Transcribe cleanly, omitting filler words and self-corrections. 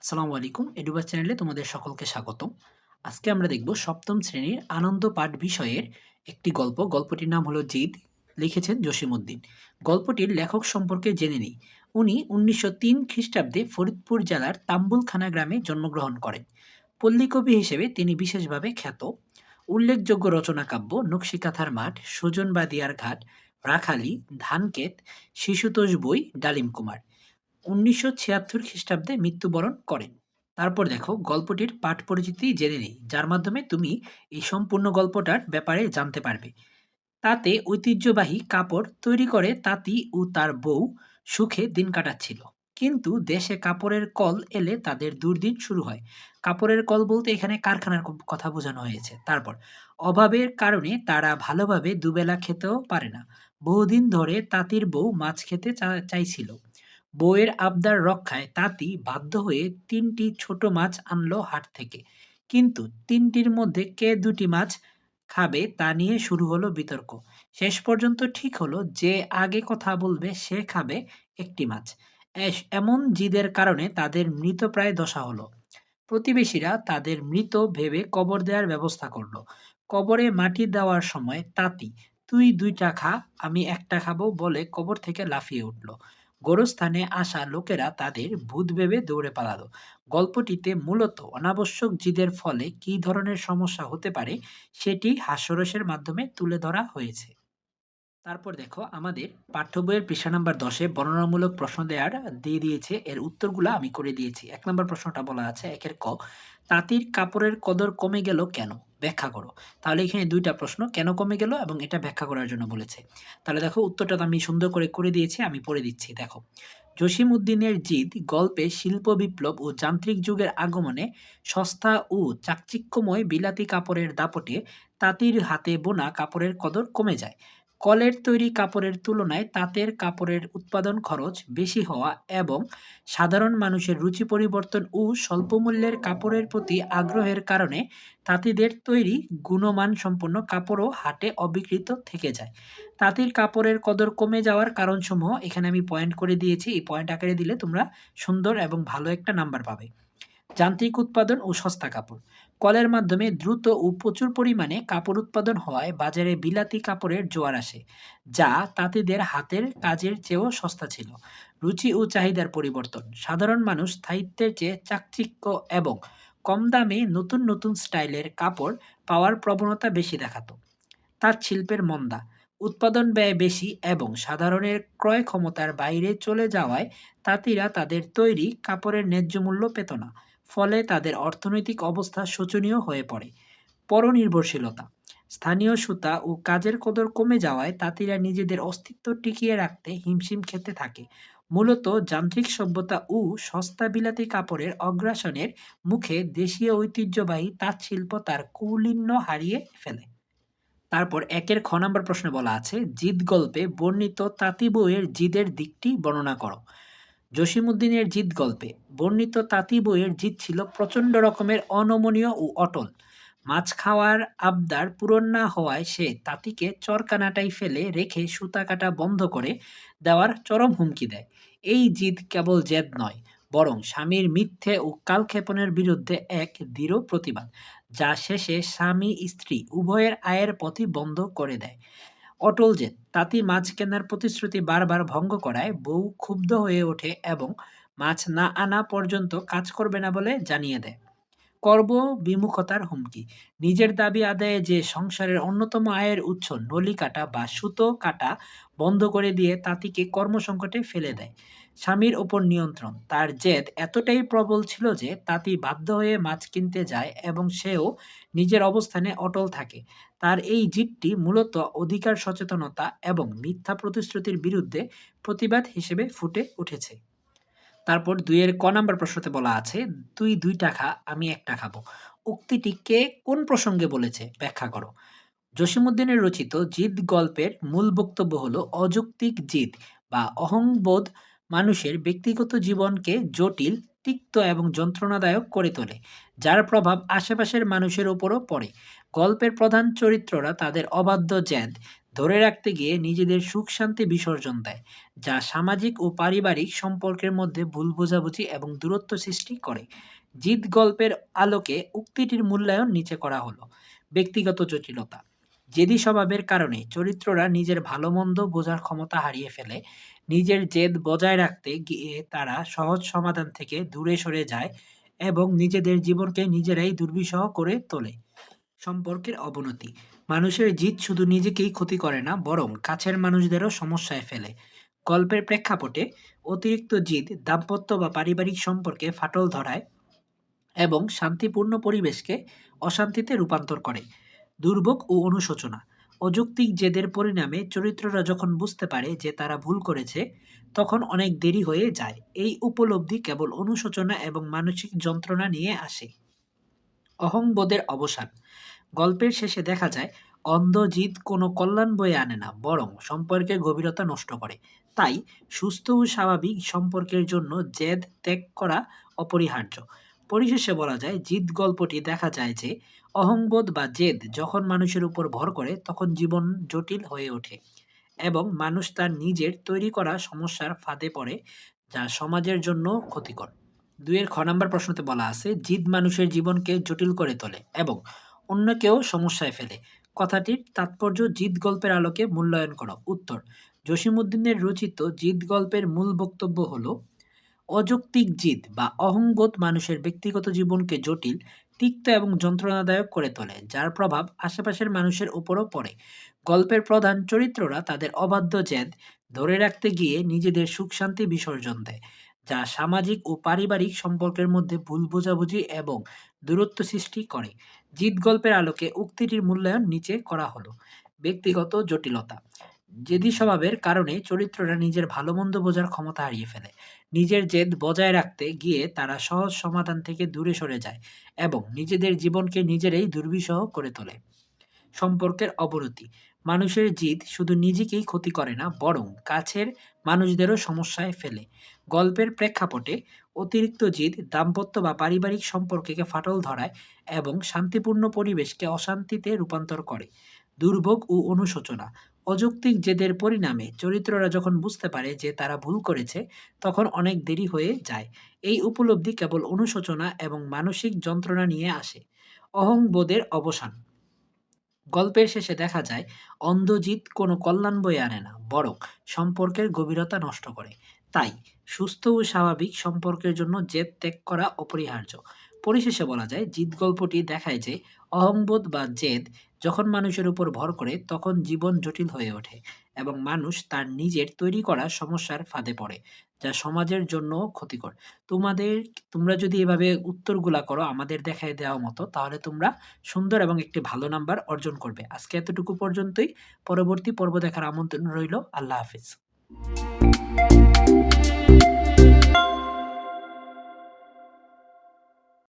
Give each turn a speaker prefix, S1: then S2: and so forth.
S1: আসসালামু আলাইকুম। এডুবাস চ্যানেলে তোমাদের সকলকে স্বাগতম। আজকে আমরা দেখব ৭ম শ্রেণীর আনন্দ পাঠ বিষয়ের একটি গল্প। গল্পটির নাম হলো জিদ। লিখেছেন জসিমউদ্দিন। গল্পটির লেখক সম্পর্কে জেনে নিই। উনি ১৯০৩ খ্রিস্টাব্দে ফরিদপুর জেলার তাম্বুলখানা গ্রামে জন্মগ্রহণ করেন। পল্লীকবি হিসেবে তিনি বিশেষভাবে খ্যাত। উল্লেখযোগ্য রচনা কাব্য নকশিকাঁথার মাঠ, সুজন বাদিয়ার ঘাট, রাখালি, ধানক্ষেত, শিশুতোষ বই, ডালিম কুমার। ১৯৭৬ খ্রিস্টাব্দে মৃত্যুবরণ করেন। তারপর দেখো গল্পটির পাঠ পরিচিতি জেনে নেই, যার মাধ্যমে তুমি এই সম্পূর্ণ গল্পটার ব্যাপারে জানতে পারবে। তাতে ঐতিহ্যবাহী কাপড় তৈরি করে তাঁতি ও তার বউ সুখে দিন কাটাচ্ছিল। কিন্তু দেশে কাপড়ের কল এলে তাদের দুর্দিন শুরু হয়। কাপড়ের কল বলতে এখানে কারখানার কথা বোঝানো হয়েছে। তারপর অভাবের কারণে তারা ভালোভাবে দুবেলা খেতেও পারে না। বহুদিন ধরে তাঁতির বউ মাছ খেতে চাইছিল। বউয়ের আবদার রক্ষায় তাঁতি বাধ্য হয়ে ৩টি ছোট মাছ আনলো হাট থেকে। কিন্তু ৩টির মধ্যে কে ২টি মাছ খাবে তা নিয়ে শুরু হলো বিতর্ক। শেষ পর্যন্ত ঠিক হলো যে আগে কথা বলবে সে খাবে একটি মাছ। এমন জিদের কারণে তাদের মৃতপ্রায় দশা হলো। প্রতিবেশীরা তাদের মৃত ভেবে কবর দেওয়ার ব্যবস্থা করলো। কবরে মাটি দেওয়ার সময় তাঁতি তুই ২টা খা, আমি একটা খাবো বলে কবর থেকে লাফিয়ে উঠল। গোরস্থানে আসা লোকেরা তাদের ভূত ভেবে দৌড়ে পালালো। গল্পটিতে মূলত অনাবশ্যক জিদের ফলে কী ধরনের সমস্যা হতে পারে সেটি হাস্যরসের মাধ্যমে তুলে ধরা হয়েছে। তারপর দেখো আমাদের পাঠ্য বইয়ের পৃষ্ঠা নাম্বার ১০-এ বর্ণনামূলক প্রশ্ন দিয়ে দিয়েছে। এর উত্তরগুলো আমি করে দিয়েছি। ১ নম্বর প্রশ্নটা বলা আছে, ১ ক, তাঁতির কাপড়ের কদর কমে গেল কেন? ব্যাখ্যা করো। তাহলে এখানে ২ টা প্রশ্ন, কেন কমে গেল এবং এটা ব্যাখ্যা করার জন্য বলেছে। তাহলে দেখো উত্তরটা তো আমি সুন্দর করে দিয়েছি, আমি পড়ে দিচ্ছি দেখো। জসীমউদ্দিনের জিদ গল্পে শিল্প বিপ্লব ও যান্ত্রিক যুগের আগমনে সস্তা ও চাকচিক্যময় বিলাতি কাপড়ের দাপটে তাঁতির হাতে বোনা কাপড়ের কদর কমে যায়। কলের তৈরি কাপড়ের তুলনায় তাঁতের কাপড়ের উৎপাদন খরচ বেশি হওয়া এবং সাধারণ মানুষের রুচি পরিবর্তন ও স্বল্পমূল্যের কাপড়ের প্রতি আগ্রহের কারণে তাঁতিদের তৈরি গুণমানসম্পন্ন কাপড়ও হাটে অবিক্রিত থেকে যায়। তাঁতির কাপড়ের কদর কমে যাওয়ার কারণসমূহ এখানে আমি পয়েন্ট করে দিয়েছি। এই পয়েন্ট আকারে দিলে তোমরা সুন্দর এবং ভালো একটা নাম্বার পাবে। যান্ত্রিক উৎপাদন ও সস্তা কাপড়। কলের মাধ্যমে দ্রুত ও প্রচুর পরিমাণে কাপড় উৎপাদন হওয়ায় বাজারে বিলাতি কাপড়ের জোয়ার আসে, যা তাঁতিদের হাতের কাজের চেয়েও সস্তা ছিল। রুচি ও চাহিদার পরিবর্তন। সাধারণ মানুষ স্থায়িত্বের চেয়ে চাকচিক্য এবং কম দামে নতুন নতুন স্টাইলের কাপড় পাওয়ার প্রবণতা বেশি দেখাতো। তাঁত শিল্পের মন্দা। উৎপাদন ব্যয় বেশি এবং সাধারণের ক্রয় ক্ষমতার বাইরে চলে যাওয়ায় তাঁতিরা তাদের তৈরি কাপড়ের ন্যায্য মূল্য পেত না। ফলে তাদের অর্থনৈতিক অবস্থা শোচনীয় হয়ে পড়ে। পরনির্ভরশীলতা। স্থানীয় সুতা ও কাজের কদর কমে যাওয়ায় তাঁতিরা নিজেদের অস্তিত্ব টিকিয়ে রাখতে হিমশিম খেতে থাকে। মূলত যান্ত্রিক সভ্যতা ও সস্তা বিলাতি কাপড়ের অগ্রাসনের মুখে দেশীয় ঐতিহ্যবাহী তাঁত শিল্প তার কৌলিন্য হারিয়ে ফেলে। তারপর ১ খ নাম্বার প্রশ্নে বলা আছে, জিদ গল্পে বর্ণিত তাঁতি বইয়ের জিদের দিকটি বর্ণনা করো। জসীমউদ্দিনের জিদ গল্পে বর্ণিত তাঁতি বইয়ের জিদ ছিল প্রচণ্ড রকমের অনমনীয় ও অটল। মাছ খাওয়ার আবদার পূরণ না হওয়ায় সে তাঁতিকে চরকানাটাই ফেলে রেখে সুতা কাটা বন্ধ করে দেওয়ার চরম হুমকি দেয়। এই জিদ কেবল জেদ নয়, বরং স্বামীর মিথ্যে ও কালক্ষেপণের বিরুদ্ধে এক দৃঢ় প্রতিবাদ, যা শেষে স্বামী স্ত্রী উভয়ের আয়ের পথই বন্ধ করে দেয়। অটল জেদ। তাঁতি মাছ কেনার প্রতিশ্রুতি বারবার ভঙ্গ করায় বউ ক্ষুব্ধ হয়ে ওঠে এবং মাছ না আনা পর্যন্ত কাজ করবে না বলে জানিয়ে দেয়। কর্মবিমুখতার হুমকি। নিজের দাবি আদায়ে যে সংসারের অন্যতম আয়ের উৎস নলি কাটা বা সুতো কাটা বন্ধ করে দিয়ে তাঁতিকে কর্মসংকটে ফেলে দেয়। স্বামীর ওপর নিয়ন্ত্রণ। তার জেদ এতটাই প্রবল ছিল যে তাঁতি বাধ্য হয়ে মাছ কিনতে যায় এবং সেও নিজের অবস্থানে অটল থাকে। তার এই জিদটি মূলত অধিকার সচেতনতা এবং মিথ্যা প্রতিশ্রুতির বিরুদ্ধে প্রতিবাদ হিসেবে ফুটে উঠেছে। তারপর ২ এর ক নাম্বার প্রশ্নতে বলা আছে, "তুই ২ টা খা, আমি ১ টা খাবো।" উক্তিটি কে কোন প্রসঙ্গে বলেছে? ব্যাখ্যা করো। জসীমউদ্দিনের রচিত জিদ গল্পের মূল বক্তব্য হলো অযৌক্তিক জিদ বা অহংবোধ মানুষের ব্যক্তিগত জীবনকে জটিল, তিক্ত এবং যন্ত্রণাদায়ক করে তোলে, যার প্রভাব আশেপাশের মানুষের উপরও পড়ে। গল্পের প্রধান চরিত্ররা তাদের অবাধ্য জেদ, ধরে রাখতে গিয়ে নিজেদের সুখ শান্তি বিসর্জন দেয়, যা সামাজিক ও পারিবারিক সম্পর্কের মধ্যে ভুল বোঝাবুঝি এবং দূরত্ব সৃষ্টি করে। জিদ গল্পের আলোকে উক্তিটির মূল্যায়ন নিচে করা হলো। ব্যক্তিগত জটিলতা: জেদি স্বভাবের কারণে চরিত্ররা নিজের ভালো মন্দ বোঝার ক্ষমতা হারিয়ে ফেলে। নিজের জেদ বজায় রাখতে গিয়ে তারা সহজ সমাধান থেকে দূরে সরে যায় এবং নিজেদের জীবনকে নিজেরাই দুর্বিষহ করে তোলে। সম্পর্কের অবনতি: মানুষের জিদ শুধু নিজেকেই ক্ষতি করে না, বরং কাছের মানুষদেরও সমস্যায় ফেলে। গল্পের প্রেক্ষাপটে অতিরিক্ত জিদ দাম্পত্য বা পারিবারিক সম্পর্কে ফাটল ধরায় এবং শান্তিপূর্ণ পরিবেশকে অশান্তিতে রূপান্তর করে। দুর্ভোগ ও অনুশোচনা: অযৌক্তিক জেদের পরিণামে চরিত্ররা যখন বুঝতে পারে যে তারা ভুল করেছে, তখন অনেক দেরি হয়ে যায়। এই উপলব্ধি কেবল অনুশোচনা এবং মানসিক যন্ত্রণা নিয়ে আসে। অহংবোধের অবসান: গল্পের শেষে দেখা যায় অন্ধ জিদ কোনো কল্যাণ বয়ে আনে না, বরং সম্পর্কের গভীরতা নষ্ট করে। তাই সুস্থ ও স্বাভাবিক সম্পর্কের জন্য জেদ ত্যাগ করা অপরিহার্য। পরিশেষে বলা যায়, জিদ গল্পটি দেখা যায় যে অহংবোধ বা জেদ যখন মানুষের উপর ভর করে, তখন জীবন জটিল হয়ে ওঠে এবং মানুষ তার নিজের তৈরি করা সমস্যার ফাঁদে পড়ে, যা সমাজের জন্য ক্ষতিকর। ২ খ নাম্বার প্রশ্নতে বলা আছে, জিদ মানুষের জীবনকে জটিল করে তোলে এবং অন্যকেও সমস্যায় ফেলে। কথাটির তাৎপর্য জিদ গল্পের আলোকে মূল্যায়ন করো। উত্তর: জসীমউদ্দিনের রচিত জিদ গল্পের মূল বক্তব্য হল, অযৌক্তিক জিদ বা অহংবোধ মানুষের ব্যক্তিগত জীবনকে জটিল, তিক্ত এবং যন্ত্রণাদায়ক করে তোলে, যার প্রভাব আশেপাশের মানুষের উপরও পড়ে। গল্পের প্রধান চরিত্ররা তাদের অবাধ্য জেদ ধরে রাখতে গিয়ে নিজেদের সুখ শান্তি বিসর্জন দেয়, যা সামাজিক ও পারিবারিক সম্পর্কের মধ্যে ভুল বোঝাবুঝি এবং দূরত্ব সৃষ্টি করে। জিদ গল্পের আলোকে উক্তিটির মূল্যায়ন নিচে করা হলো। ব্যক্তিগত জটিলতা: জেদি স্বভাবের কারণে চরিত্ররা নিজের ভালো মন্দ বোঝার ক্ষমতা হারিয়ে ফেলে। নিজের জেদ বজায় রাখতে গিয়ে তারা সহজ সমাধান থেকে দূরে সরে যায় এবং নিজেদের জীবনকে নিজেরাই দুর্বিষহ করে তোলে। সম্পর্কের অবনতি: মানুষের জিদ শুধু নিজেকেই ক্ষতি করে না, বরং কাছের মানুষদেরও সমস্যায় ফেলে। গল্পের প্রেক্ষাপটে অতিরিক্ত জিদ দাম্পত্য বা পারিবারিক সম্পর্ককে ফাটল ধরায় এবং শান্তিপূর্ণ পরিবেশকে অশান্তিতে রূপান্তর করে। দুর্ভোগ ও অনুশোচনা: অযৌক্তিক জেদের পরিণামে চরিত্ররা যখন বুঝতে পারে যে তারা ভুল করেছে, তখন অনেক দেরি হয়ে যায়। এই উপলব্ধি কেবল অনুশোচনা এবং মানসিক যন্ত্রণা নিয়ে আসে। অহংবোধের অবসান: গল্পের শেষে দেখা যায় অন্ধ জিদ কোনো কল্যাণ বয়ে আনে না, বরং সম্পর্কের গভীরতা নষ্ট করে। তাই সুস্থ ও স্বাভাবিক সম্পর্কের জন্য জেদ ত্যাগ করা অপরিহার্য। পরিশেষে বলা যায়, জিদ গল্পটি দেখায় যে অহংবোধ বা জেদ যখন মানুষের উপর ভর করে, তখন জীবন জটিল হয়ে ওঠে এবং মানুষ তার নিজের তৈরি করা সমস্যার ফাঁদে পড়ে, যা সমাজের জন্য ক্ষতিকর। তোমাদের তোমরা যদি এভাবে উত্তরগুলা করো আমাদের দেখায় দেওয়া মতো, তাহলে তোমরা সুন্দর এবং একটি ভালো নাম্বার অর্জন করবে। আজকে এতটুকু পর্যন্তই। পরবর্তী পর্ব দেখার আমন্ত্রণ রইল। আল্লাহ হাফেজ।